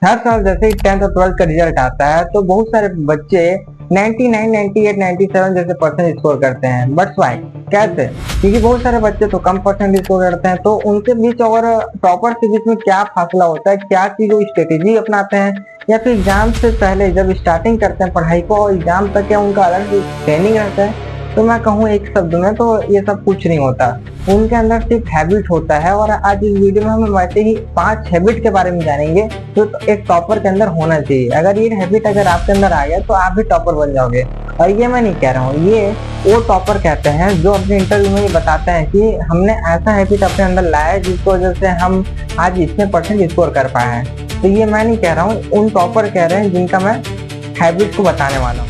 हर साल जैसे ही 10th और 12th का रिजल्ट आता है तो बहुत सारे बच्चे 99, 98, 97 जैसे परसेंट स्कोर करते हैं। बट वाई, कैसे? क्योंकि बहुत सारे बच्चे तो कम परसेंट स्कोर करते हैं। तो उनके बीच और टॉपर के बीच में क्या फासला होता है, क्या चीज वो स्ट्रेटेजी अपनाते हैं, या फिर एग्जाम से पहले जब स्टार्टिंग करते हैं पढ़ाई को और एग्जाम तक क्या उनका अलग ट्रेनिंग रहता है? तो मैं कहूँ एक शब्द में तो ये सब कुछ नहीं होता। उनके अंदर सिर्फ हैबिट होता है। और आज इस वीडियो में हम वैसे ही 5 हैबिट के बारे में जानेंगे जो तो एक टॉपर के अंदर होना चाहिए। अगर ये हैबिट अगर आपके अंदर आ गया तो आप भी टॉपर बन जाओगे। और ये मैं नहीं कह रहा हूँ, ये वो टॉपर कहते हैं जो अपने इंटरव्यू में ये बताते हैं कि हमने ऐसा हैबिट अपने अंदर लाया है जिसकी वजह से हम आज इतने परसेंट स्कोर कर पाए हैं। तो ये मैं नहीं कह रहा हूँ, उन टॉपर कह रहे हैं जिनका मैं हैबिट को बताने वाला हूँ।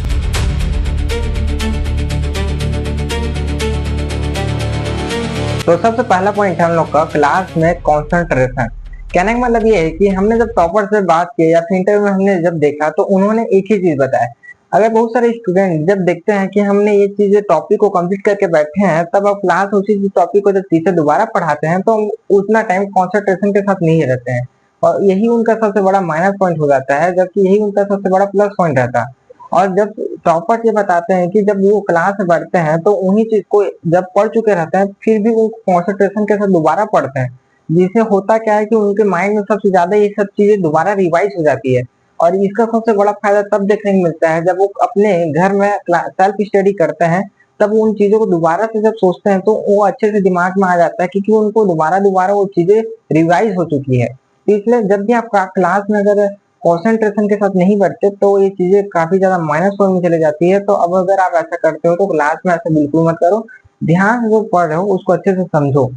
तो सबसे पहला पॉइंट है हम लोग का क्लास में कंसंट्रेशन। कहने का मतलब ये है कि हमने जब टॉपर से बात की या फिर इंटरव्यू में हमने जब देखा तो उन्होंने एक ही चीज बताया। अगर बहुत सारे स्टूडेंट जब देखते हैं कि हमने ये चीज टॉपिक को कंप्लीट करके बैठे हैं, तब अब क्लास उसी टॉपिक को जब टीचर दोबारा पढ़ाते हैं तो हम उतना टाइम कंसंट्रेशन के साथ नहीं रहते हैं। और यही उनका सबसे बड़ा माइनस पॉइंट हो जाता है, जबकि यही उनका सबसे बड़ा प्लस पॉइंट रहता है। और जब टॉपर ये बताते हैं कि जब वो क्लास में पढ़ते हैं तो उन्हीं चीज को जब पढ़ चुके रहते हैं फिर भी वो कंसंट्रेशन के साथ दोबारा पढ़ते हैं, जिससे होता क्या है कि उनके माइंड में सबसे ज्यादा ये सब चीजें दोबारा रिवाइज हो जाती है। और इसका सबसे बड़ा फायदा तब देखने को मिलता है जब वो अपने घर में सेल्फ स्टडी करते हैं। तब उन चीजों को दोबारा से जब सोचते हैं तो वो अच्छे से दिमाग में आ जाता है, क्योंकि उनको दोबारा दोबारा वो चीजें रिवाइज हो चुकी है। तो इसलिए जब भी आप क्लास में अगर कंसंट्रेशन के साथ नहीं बढ़ते तो ये चीजें काफी ज्यादा माइनस पॉइंट में चले जाती है। तो अब अगर आप ऐसा करते हो तो क्लास में ऐसा बिल्कुल मत करो। ध्यान से जो पढ़ रहे हो उसको अच्छे से समझो।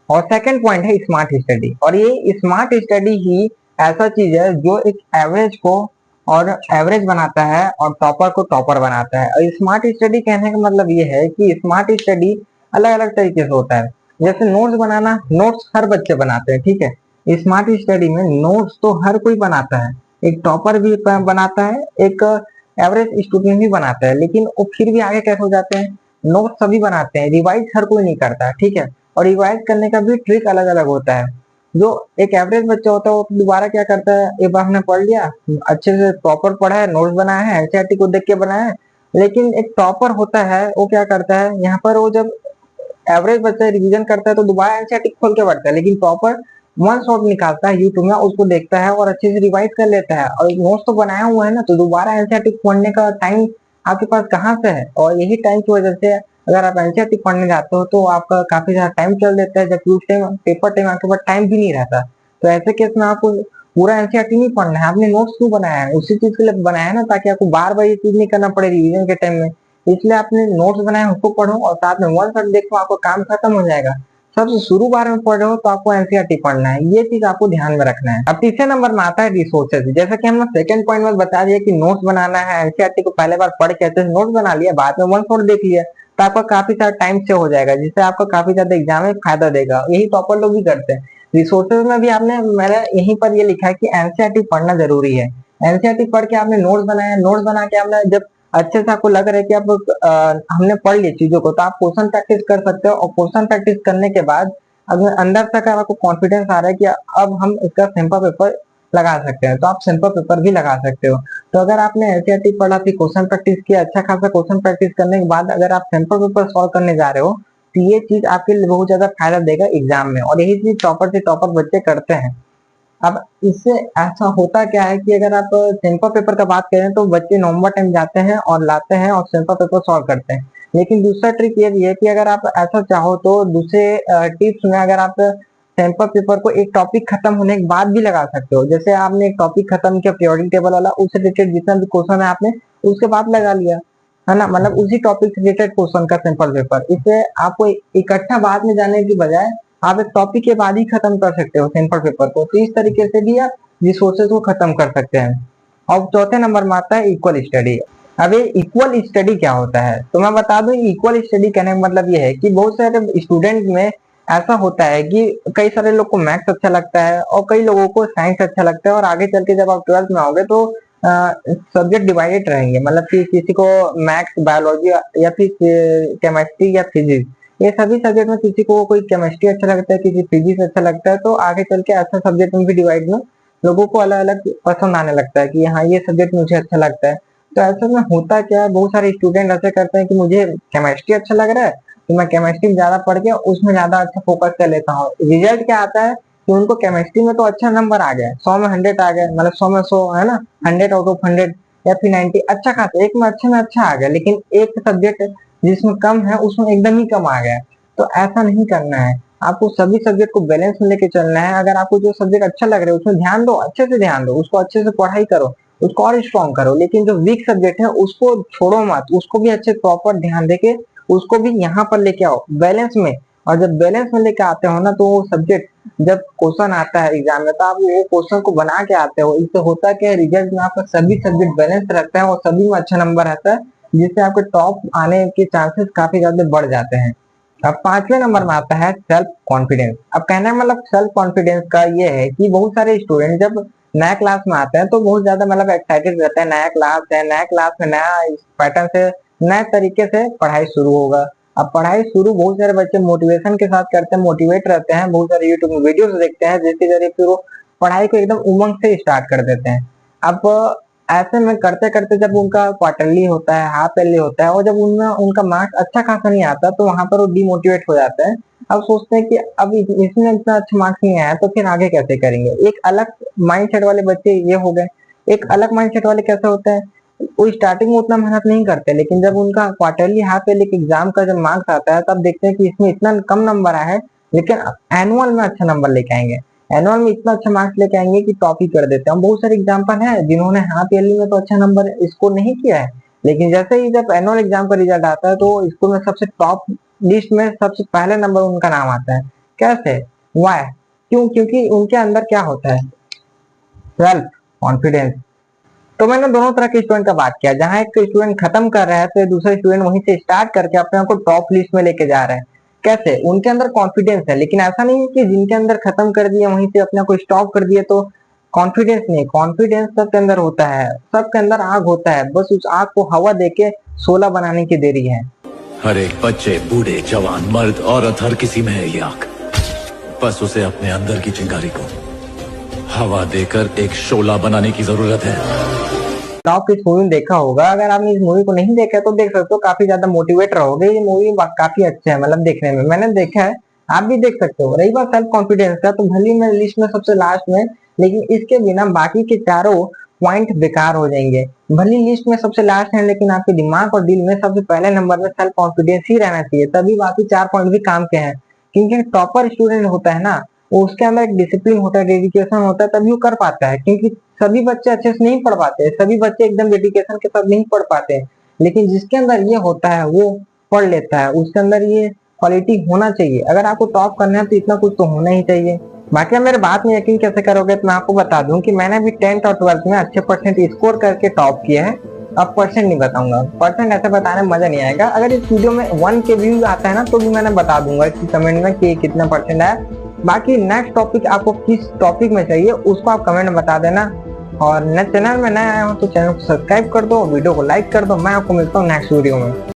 और सेकंड पॉइंट है स्मार्ट स्टडी। और ये स्मार्ट स्टडी ही ऐसा चीज है जो एक एवरेज को और एवरेज बनाता है और टॉपर को टॉपर बनाता है। और स्मार्ट स्टडी कहने का मतलब ये है कि स्मार्ट स्टडी अलग अलग तरीके से होता है। जैसे नोट्स बनाना, नोट्स हर बच्चे बनाते हैं, ठीक है। स्मार्ट स्टडी में नोट्स तो हर कोई बनाता है, एक टॉपर भी बनाता है, एक एवरेज स्टूडेंट भी बनाता है। लेकिन वो फिर भी आगे कैसे हो जाते हैं? नोट्स सभी बनाते हैं, रिवाइज हर कोई नहीं करता, ठीक है। और रिवाइज करने का भी ट्रिक अलग अलग होता है। जो एक एवरेज बच्चा होता है वो दोबारा क्या करता है, एक बार हमने पढ़ लिया, अच्छे से प्रॉपर पढ़ा है, नोट्स बनाया है, एनसीईआरटी को देख के बनाया है। लेकिन एक टॉपर होता है वो क्या करता है, यहाँ पर वो जब एवरेज बच्चा रिवीजन करता है तो दोबारा एनसीईआरटी खोल के पढ़ता है। लेकिन प्रॉपर वन शॉट निकालता है यूट्यूब में, उसको देखता है और अच्छे से रिवाइज कर लेता है। और नोट्स तो बनाया हुआ है ना, तो दोबारा एनसीईआरटी पढ़ने का टाइम आपके पास कहाँ से है? और यही टाइम की वजह से अगर आप एनसीईआरटी पढ़ने जाते हो तो आपका काफी ज्यादा टाइम चल देता है, जबकि उस टाइम पेपर टाइम आपके पास टाइम भी नहीं रहता। तो ऐसे केस में आपको पूरा एनसीईआरटी नहीं पढ़ना है, आपने नोट्स क्यों बनाया है? उसी चीज के लिए बनाया है ना, ताकि आपको बार बार ये चीज नहीं करना पड़े रिवीजन के टाइम में। इसलिए आपने नोट्स बनाए उसको पढ़ो और साथ में वन शॉट देखो, आपका काम खत्म हो जाएगा। सबसे शुरू बार में पढ़ रहे हो तो आपको एनसीईआरटी पढ़ना है, ये चीज आपको ध्यान में रखना है। अब तीसरे नंबर में आता है रिसोर्सेज। जैसा कि हमने सेकंड पॉइंट में बता दिया कि नोट्स बनाना है, एनसीईआरटी को पहले बार पढ़ के अच्छे से नोट्स बना लिया, बाद में वन शॉट देख लिया, तो आपका काफी सारा टाइम सेव हो जाएगा, जिससे आपको काफी ज्यादा एग्जाम में फायदा देगा। यही टॉपर लोग भी करते हैं। रिसोर्सेज में भी आपने मैंने यहीं पर ये लिखा है कि एनसीईआरटी पढ़ना जरूरी है। एनसीईआरटी पढ़ के आपने नोट्स बनाया, नोट्स बना के आपने जब अच्छे से आपको लग रहा है कि हमने पढ़ ली चीजों को, तो आप क्वेश्चन प्रैक्टिस कर सकते हो। और क्वेश्चन प्रैक्टिस करने के बाद अगर अंदर तक आपको कॉन्फिडेंस आ रहा है कि अब हम इसका सैंपल पेपर लगा सकते हैं, तो आप सैंपल पेपर भी लगा सकते हो। तो अगर आपने एनसीईआरटी पढ़ा फिर क्वेश्चन प्रैक्टिस किया, अच्छा खासा क्वेश्चन प्रैक्टिस करने के बाद अगर आप सैंपल पेपर सॉल्व करने जा रहे हो, तो ये चीज आपके लिए बहुत ज्यादा फायदा देगा एग्जाम में। और यही चीज टॉपर से टॉपर बच्चे करते हैं। अब इससे ऐसा होता क्या है कि अगर आप सैंपल पेपर का बात करें तो बच्चे नवंबर टाइम जाते हैं और लाते हैं और सैंपल पेपर सॉल्व करते हैं। लेकिन दूसरा ट्रिक ये भी है कि अगर आप ऐसा चाहो तो दूसरे टिप्स में अगर आप सैंपल पेपर को एक टॉपिक खत्म होने के बाद भी लगा सकते हो। जैसे आपने एक टॉपिक खत्म किया पीरियोडिक टेबल वाला, उससे रिलेटेड जितना भी क्वेश्चन है आपने उसके बाद लगा लिया, है ना। मतलब उसी टॉपिक से रिलेटेड क्वेश्चन का सैंपल पेपर। इससे आपको इकट्ठा बाद में जाने की बजाय आप एक टॉपिक के बाद ही खत्म कर सकते हो सैंपल पेपर को। तो इस तरीके से भी आप रिसोर्सेज को खत्म कर सकते हैं। और चौथे नंबर में आता है इक्वल स्टडी। अब ये इक्वल स्टडी क्या होता है तो मैं बता दूं, इक्वल स्टडी कहने का मतलब ये है कि बहुत सारे स्टूडेंट में ऐसा होता है कि कई सारे लोग को मैथ्स अच्छा लगता है और कई लोगों को साइंस अच्छा लगता है। और आगे चल के जब आप 12th में आओगे तो सब्जेक्ट डिवाइडेड रहेंगे, मतलब कि किसी को मैथ्स, बायोलॉजी या फिर केमिस्ट्री या फिजिक्स, ये सभी सब्जेक्ट में किसी को कोई केमिस्ट्री अच्छा लगता है, किसी फिजिक्स अच्छा लगता है। तो आगे चल के ऐसा सब्जेक्ट में भी डिवाइड में लोगों को अलग अलग पसंद आने लगता है कि हाँ ये सब्जेक्ट मुझे अच्छा लगता है। तो ऐसे में होता क्या है, बहुत सारे स्टूडेंट ऐसे करते हैं कि मुझे केमिस्ट्री अच्छा लग रहा है तो मैं केमिस्ट्री में ज्यादा पढ़ के उसमें ज्यादा अच्छा फोकस कर लेता हूँ। रिजल्ट क्या आता है कि उनको केमिस्ट्री में तो अच्छा नंबर आ गया, 100 में 100 आ गया, मतलब 100 में 100 है ना, 100 आउट ऑफ 100 या फिर 90, अच्छा खासा एक में अच्छे में अच्छा आ गया, लेकिन एक सब्जेक्ट जिसमें कम है उसमें एकदम ही कम आ गया। तो ऐसा नहीं करना है, आपको सभी सब्जेक्ट को बैलेंस में लेके चलना है। अगर आपको जो सब्जेक्ट अच्छा लग रहा है उसमें ध्यान दो, अच्छे से ध्यान दो, उसको अच्छे से पढ़ाई करो, उसको और स्ट्रॉन्ग करो। लेकिन जो वीक सब्जेक्ट है उसको छोड़ो मत, उसको भी अच्छे प्रॉपर ध्यान देके उसको भी यहाँ पर लेके आओ बैलेंस में। और जब बैलेंस में लेके आते हो ना तो वो सब्जेक्ट जब क्वेश्चन आता है एग्जाम में तो आप वो क्वेश्चन को बना के आते हो। इससे होता क्या है, रिजल्ट में आपका सभी सब्जेक्ट बैलेंस रहता है और सभी में अच्छा नंबर आता है, जिससे आपके टॉप आने के चांसेस काफी ज्यादा बढ़ जाते हैं। अब 5वें नंबर में आता है सेल्फ कॉन्फिडेंस। अब कहने का मतलब सेल्फ कॉन्फिडेंस का ये है कि बहुत सारे स्टूडेंट जब नया क्लास में आते हैं तो बहुत ज्यादा मतलब एक्साइटेड रहते हैं, नया क्लास है, नया क्लास में नया पैटर्न से नए तरीके से पढ़ाई शुरू होगा। अब पढ़ाई शुरू बहुत सारे बच्चे मोटिवेशन के साथ करते हैं, मोटिवेट रहते हैं, बहुत सारे यूट्यूब में वीडियोस देखते हैं जिसके जरिए फिर वो पढ़ाई को एकदम उमंग से स्टार्ट कर देते हैं। अब ऐसे में करते करते जब उनका क्वार्टरली होता है, हाफ ईयरली होता है और जब उनमें उनका मार्क्स अच्छा खासा नहीं आता तो वहां पर वो डिमोटिवेट हो जाता है। अब सोचते हैं कि अब इसमें इतना अच्छा मार्क्स नहीं आया तो फिर आगे कैसे करेंगे। एक अलग माइंडसेट वाले बच्चे ये हो गए। एक अलग माइंडसेट वाले कैसे होते हैं, वो स्टार्टिंग में उतना मेहनत नहीं करते, लेकिन जब उनका क्वार्टरली हाफ ईयरली एग्जाम का जब मार्क्स आता है तब देखते हैं कि इसमें इतना कम नंबर आया है, लेकिन एनुअल में अच्छा नंबर लेके आएंगे, एनुअल में इतना अच्छा मार्क्स लेके आएंगे कि टॉप ही कर देते हैं। बहुत सारे एग्जाम्पल है जिन्होंने हाफ ईयरली में तो अच्छा नंबर स्कोर नहीं किया है, लेकिन जैसे ही जब एनुअल एग्जाम का रिजल्ट आता है तो स्कूल में सबसे टॉप लिस्ट में सबसे पहले नंबर उनका नाम आता है। कैसे, वाई, क्यों? क्योंकि उनके अंदर क्या होता है, सेल्फ कॉन्फिडेंस। तो मैंने दोनों तरह के स्टूडेंट का बात किया, जहां एक स्टूडेंट खत्म कर रहा है तो दूसरा स्टूडेंट वहीं से स्टार्ट करके अपने आप को टॉप लिस्ट में लेके जा रहा है। कैसे, उनके अंदर कॉन्फिडेंस है, लेकिन ऐसा नहीं है कि जिनके अंदर खत्म कर दिया वहीं से अपने आप को स्टॉप कर दिया तो कॉन्फिडेंस नहीं। कॉन्फिडेंस सबके अंदर होता है, सबके अंदर आग होता है, बस उस आग को हवा देके शोला बनाने की देरी है। हर एक बच्चे, बूढ़े, जवान, मर्द, औरत, हर किसी में है ये आग। बस उसे अपने अंदर की चिंगारी को हवा देकर एक शोला बनाने की जरूरत है। टॉप इस मूवी में देखा होगा, अगर आपने इस मूवी को नहीं देखा तो देख सकते हो, काफी ज्यादा मोटिवेट रहोगे। ये मूवी काफी अच्छा है, मतलब देखने में, मैंने देखा है, आप भी देख सकते हो। रही बात सेल्फ कॉन्फिडेंस का, तो भले मैं लिस्ट में सबसे लास्ट में, लेकिन इसके बिना बाकी के चारों पॉइंट बेकार हो जाएंगे। भले लिस्ट में सबसे लास्ट है लेकिन आपके दिमाग और दिल में सबसे पहले नंबर में सेल्फ कॉन्फिडेंस ही रहना चाहिए, तभी बाकी 4 पॉइंट भी काम के हैं। क्योंकि टॉपर स्टूडेंट होता है ना, वो उसके अंदर एक डिसिप्लिन होता है, डेडिकेशन होता है, तभी वो कर पाता है। क्योंकि सभी बच्चे अच्छे से नहीं पढ़ पाते, सभी बच्चे एकदम डेडिकेशन के साथ नहीं पढ़ पाते, लेकिन जिसके अंदर ये होता है वो पढ़ लेता है, उसके अंदर ये क्वालिटी होना चाहिए। अगर आपको टॉप करना है तो इतना कुछ तो होना ही चाहिए। बाकी आप मेरे बात में यकीन कैसे करोगे, तो मैं आपको बता दूं कि मैंने भी 10th और 12th में अच्छे परसेंट स्कोर करके टॉप किया है। अब परसेंट नहीं बताऊंगा, परसेंट ऐसे बताने में मजा नहीं आएगा। अगर इस वीडियो में 1 के व्यू आता है ना तो भी मैंने बता दूंगा कि कमेंट में कि कितना परसेंट आया। बाकी नेक्स्ट टॉपिक आपको किस टॉपिक में चाहिए उसको आप कमेंट में बता देना। और चैनल में नया आया हो तो चैनल को सब्सक्राइब कर दो, वीडियो को लाइक कर दो। मैं आपको मिलता हूँ नेक्स्ट वीडियो में।